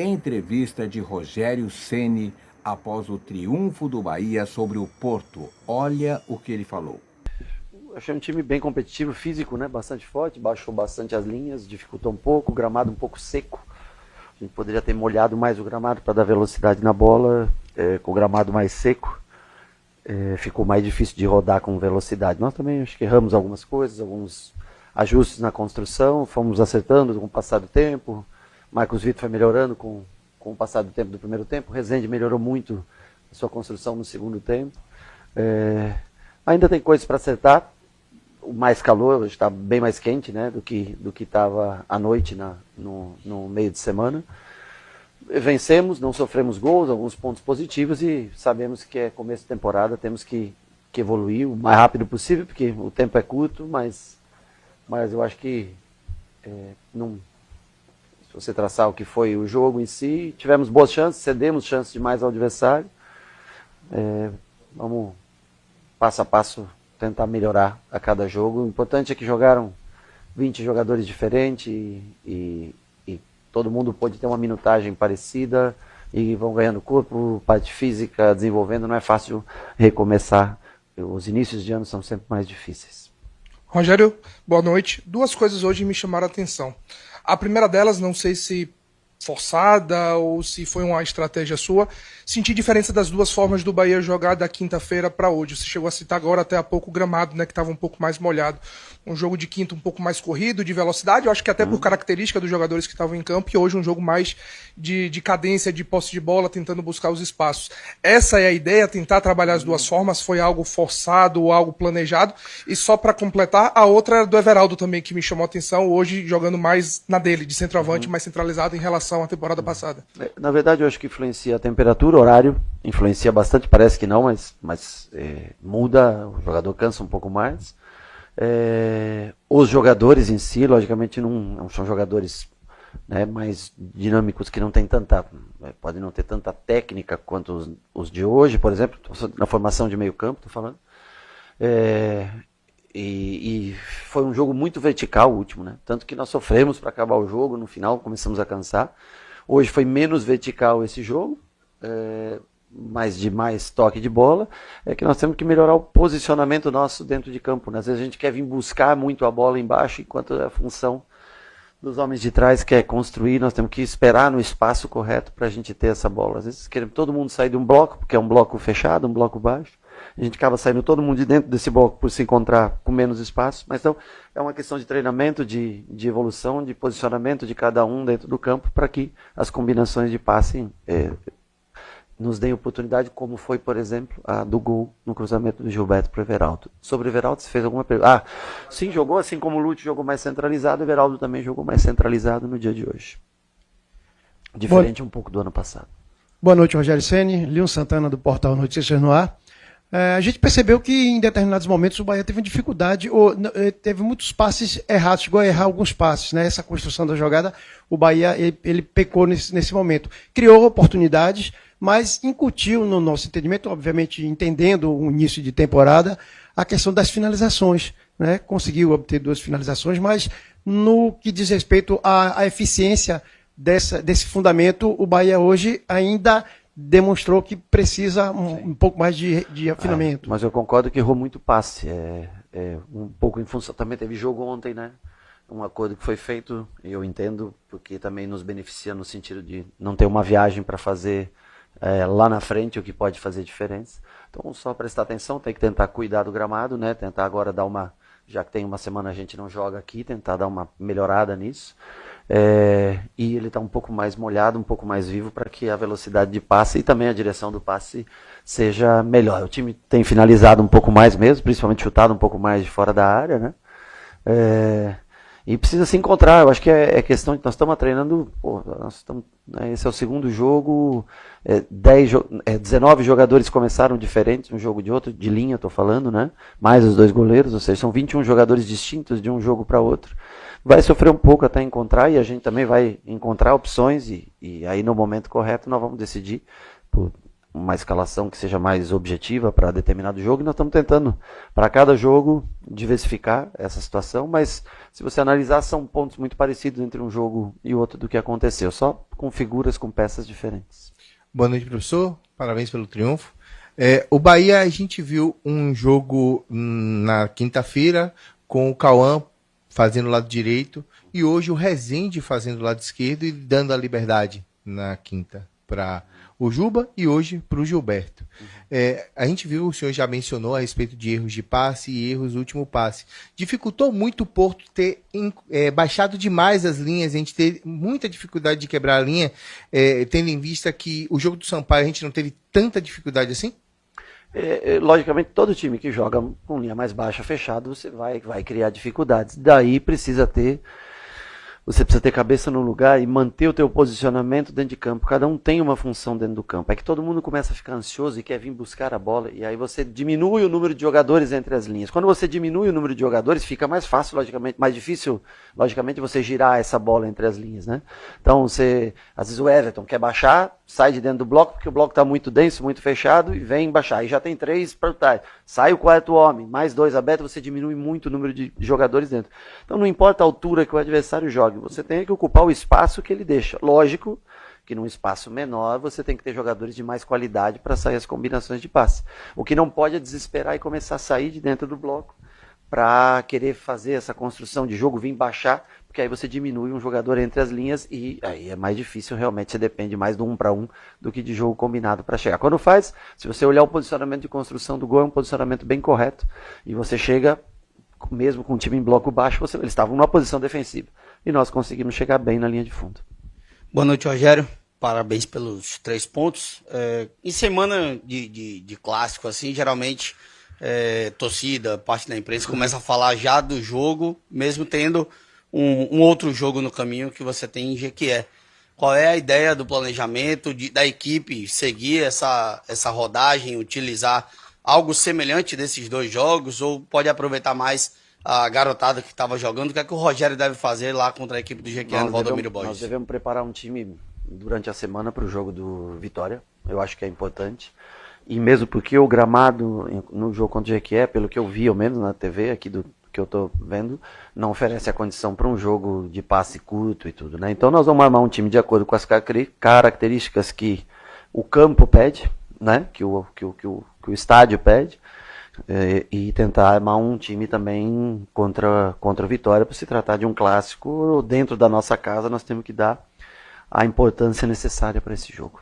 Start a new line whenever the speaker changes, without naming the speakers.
Entrevista de Rogério Ceni após o triunfo do Bahia sobre o Porto. Olha o que ele falou.
Achei um time bem competitivo, físico, né? Bastante forte, baixou bastante as linhas, dificultou um pouco, o gramado um pouco seco. A gente poderia ter molhado mais o gramado para dar velocidade na bola, com o gramado mais seco. Ficou mais difícil de rodar com velocidade. Nós também acho que erramos algumas coisas, alguns ajustes na construção, fomos acertando com o passar do tempo. Marcos Vitor foi melhorando com o passar do tempo do primeiro tempo. Rezende melhorou muito a sua construção no segundo tempo. Ainda tem coisas para acertar. O mais calor, hoje está bem mais quente, né, do que estava à noite no meio de semana. Vencemos, não sofremos gols, alguns pontos positivos e sabemos que é começo de temporada, temos que evoluir o mais rápido possível, porque o tempo é curto, mas eu acho que se você traçar o que foi o jogo em si, tivemos boas chances, cedemos chances demais ao adversário. Vamos passo a passo tentar melhorar a cada jogo. O importante é que jogaram 20 jogadores diferentes e todo mundo pôde ter uma minutagem parecida e vão ganhando corpo, parte física, desenvolvendo. Não é fácil recomeçar. Os inícios de ano são sempre mais difíceis.
Rogério, boa noite. Duas coisas hoje me chamaram a atenção. A primeira delas, não sei se forçada ou se foi uma estratégia sua, senti diferença das duas formas do Bahia jogar da quinta-feira para hoje. Você chegou a citar agora até há pouco o gramado, né, que estava um pouco mais molhado. Um jogo de quinta um pouco mais corrido, de velocidade, eu acho que até por característica dos jogadores que estavam em campo, e hoje um jogo mais de cadência, de posse de bola, tentando buscar os espaços. Essa é a ideia, tentar trabalhar as duas formas, foi algo forçado ou algo planejado? E só para completar, a outra era do Everaldo também, que me chamou a atenção, hoje jogando mais na dele, de centroavante, mais centralizado em relação à temporada passada.
Na verdade, eu acho que influencia a temperatura, o horário, influencia bastante, parece que não, mas muda, o jogador cansa um pouco mais. Os jogadores em si, logicamente, não são jogadores, né, mais dinâmicos, que não tem podem não ter tanta técnica quanto os de hoje, por exemplo, na formação de meio campo, estou falando. E foi um jogo muito vertical o último, né? Tanto que nós sofremos para acabar o jogo, no final começamos a cansar. Hoje foi menos vertical esse jogo, mas de mais toque de bola. É que nós temos que melhorar o posicionamento nosso dentro de campo, né? Às vezes a gente quer vir buscar muito a bola embaixo, enquanto a função dos homens de trás quer construir, nós temos que esperar no espaço correto para a gente ter essa bola. Às vezes queremos todo mundo sair de um bloco, porque é um bloco fechado, um bloco baixo. A gente acaba saindo todo mundo de dentro desse bloco por se encontrar com menos espaço. Mas então é uma questão de treinamento, de evolução, de posicionamento de cada um dentro do campo para que as combinações de passe nos deem oportunidade, como foi, por exemplo, a do gol no cruzamento do Gilberto para o Everaldo. Sobre o Everaldo, você fez alguma pergunta? Sim, jogou assim como o Lúcio jogou mais centralizado, o Everaldo também jogou mais centralizado no dia de hoje. Diferente um pouco do ano passado.
Boa noite, Rogério Ceni, Leon Santana do portal Notícias no Ar. A gente percebeu que em determinados momentos o Bahia teve uma dificuldade, ou teve muitos passes errados, chegou a errar alguns passes, né? Essa construção da jogada, o Bahia ele pecou nesse momento. Criou oportunidades, mas incutiu no nosso entendimento, obviamente entendendo o início de temporada, a questão das finalizações, né? Conseguiu obter 2 finalizações, mas no que diz respeito à eficiência desse fundamento, o Bahia hoje ainda demonstrou que precisa um pouco mais de afinamento.
Mas eu concordo que errou muito passe. Um pouco em função. Também teve jogo ontem, né? Um acordo que foi feito, eu entendo, porque também nos beneficia no sentido de não ter uma viagem para fazer lá na frente, o que pode fazer diferença. Então, só prestar atenção, tem que tentar cuidar do gramado, né? Tentar agora dar já que tem uma semana a gente não joga aqui, tentar dar uma melhorada nisso. E ele está um pouco mais molhado, um pouco mais vivo, para que a velocidade de passe e também a direção do passe seja melhor. O time tem finalizado um pouco mais mesmo, principalmente chutado um pouco mais de fora da área, né? E precisa se encontrar. Eu acho que é questão de nós estamos treinando. Esse é o segundo jogo. 19 jogadores começaram diferentes, um jogo de outro, de linha, estou falando, né? Mais os 2 goleiros, ou seja, são 21 jogadores distintos de um jogo para outro. Vai sofrer um pouco até encontrar, e a gente também vai encontrar opções, e aí no momento correto nós vamos decidir por uma escalação que seja mais objetiva para determinado jogo, e nós estamos tentando, para cada jogo, diversificar essa situação, mas se você analisar, são pontos muito parecidos entre um jogo e outro do que aconteceu, só com figuras, com peças diferentes.
Boa noite, professor. Parabéns pelo triunfo. O Bahia, a gente viu um jogo na quinta-feira com o Cauã fazendo o lado direito e hoje o Rezende fazendo o lado esquerdo e dando a liberdade na quinta para o Juba e hoje para o Gilberto. A gente viu, o senhor já mencionou a respeito de erros de passe e erros do último passe. Dificultou muito o Porto ter baixado demais as linhas, a gente teve muita dificuldade de quebrar a linha, tendo em vista que o jogo do Sampaio a gente não teve tanta dificuldade assim?
Logicamente, todo time que joga com linha mais baixa, fechado, você vai criar dificuldades. Daí você precisa ter cabeça no lugar e manter o teu posicionamento dentro de campo. Cada um tem uma função dentro do campo. É que todo mundo começa a ficar ansioso e quer vir buscar a bola, e aí você diminui o número de jogadores entre as linhas. Quando você diminui o número de jogadores, fica mais fácil, logicamente, mais difícil, logicamente, você girar essa bola entre as linhas, né? Então, às vezes o Everton quer baixar, sai de dentro do bloco, porque o bloco está muito denso, muito fechado, e vem baixar. Aí já tem 3 para trás. Sai o quarto homem, mais 2 abertos, você diminui muito o número de jogadores dentro. Então, não importa a altura que o adversário jogue, você tem que ocupar o espaço que ele deixa. Lógico que num espaço menor você tem que ter jogadores de mais qualidade para sair as combinações de passe. O que não pode é desesperar e começar a sair de dentro do bloco para querer fazer essa construção de jogo, vir baixar, porque aí você diminui um jogador entre as linhas e aí é mais difícil, realmente você depende mais do 1 para 1 do que de jogo combinado para chegar. Quando faz, se você olhar o posicionamento de construção do gol, é um posicionamento bem correto e você chega, mesmo com o time em bloco baixo, eles estavam numa posição defensiva e nós conseguimos chegar bem na linha de fundo.
Boa noite, Rogério. Parabéns pelos 3 pontos. Em semana de clássico, assim, geralmente torcida, parte da imprensa começa a falar já do jogo, mesmo tendo um outro jogo no caminho que você tem em Jequié. Qual é a ideia do planejamento da equipe seguir essa rodagem, utilizar algo semelhante desses 2 jogos, ou pode aproveitar mais a garotada que estava jogando? O que é que o Rogério deve fazer lá contra a equipe do Jequié no Valdomiro Borges?
Nós devemos preparar um time durante a semana para o jogo do Vitória. Eu acho que é importante. E mesmo porque o gramado no jogo contra o Jequié, pelo que eu vi, ao menos na TV aqui que eu estou vendo, não oferece a condição para um jogo de passe curto e tudo, né? Então nós vamos armar um time de acordo com as características que o campo pede, né? Que o estádio pede, e tentar armar um time também contra o Vitória, para se tratar de um clássico dentro da nossa casa. Nós temos que dar a importância necessária para esse jogo.